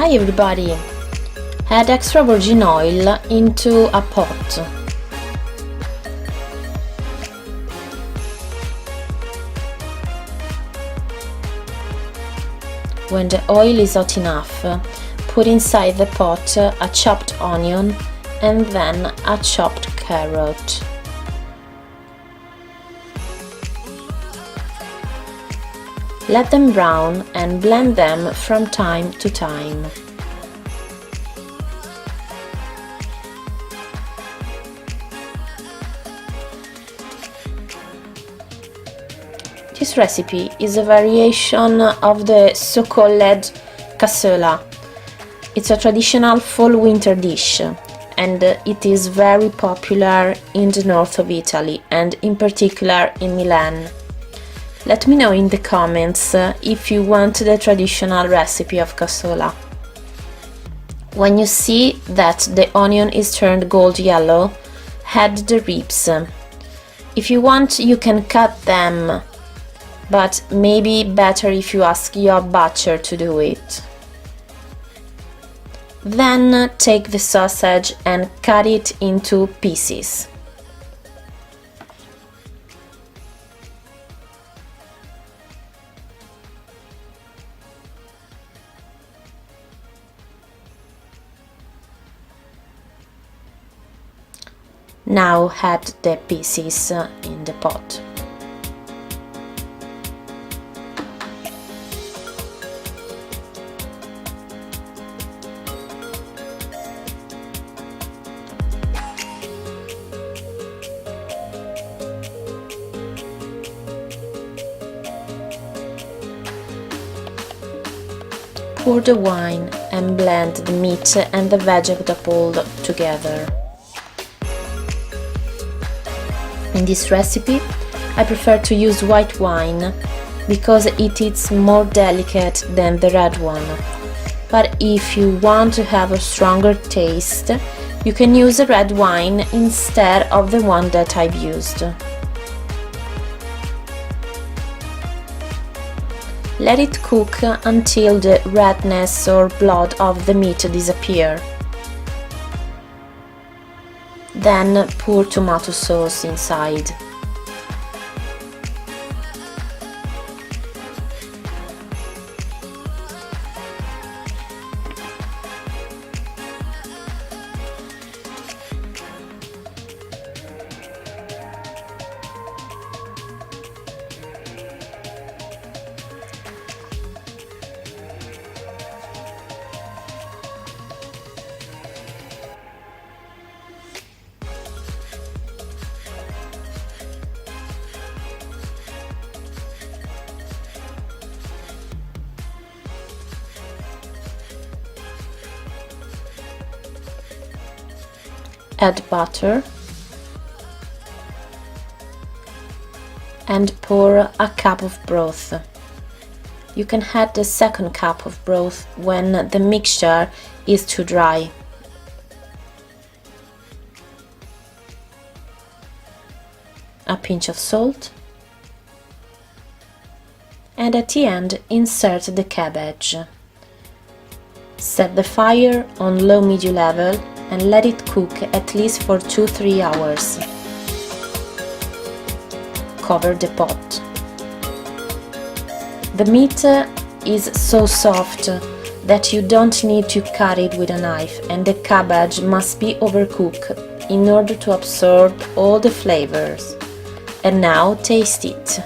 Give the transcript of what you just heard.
Hi everybody! Add extra virgin oil into a pot. When the oil is hot enough, put inside the pot a chopped onion and then a chopped carrot. Let them brown and blend them from time to time. This recipe is a variation of the so-called cassola. It's a traditional fall-winter dish, and it is very popular in the north of Italy and in particular in Milan. Let me know in the comments if you want the traditional recipe of cassola. When you see that the onion is turned gold yellow, add the ribs. If you want, you can cut them, but maybe better if you ask your butcher to do it. Then take the sausage and cut it into pieces. Now add the pieces in the pot. Pour the wine and blend the meat and the vegetable together. In this recipe, I prefer to use white wine because it is more delicate than the red one. But if you want to have a stronger taste, you can use a red wine instead of the one that I've used. Let it cook until the redness or blood of the meat disappear. Then pour tomato sauce inside. Add butter and pour a cup of broth. You can add the second cup of broth when the mixture is too dry. A pinch of salt, and at the end insert the cabbage. Set the fire on low-medium level and let it cook at least for 2-3 hours. Cover the pot. The meat is so soft that you don't need to cut it with a knife, and the cabbage must be overcooked in order to absorb all the flavors. And now taste it.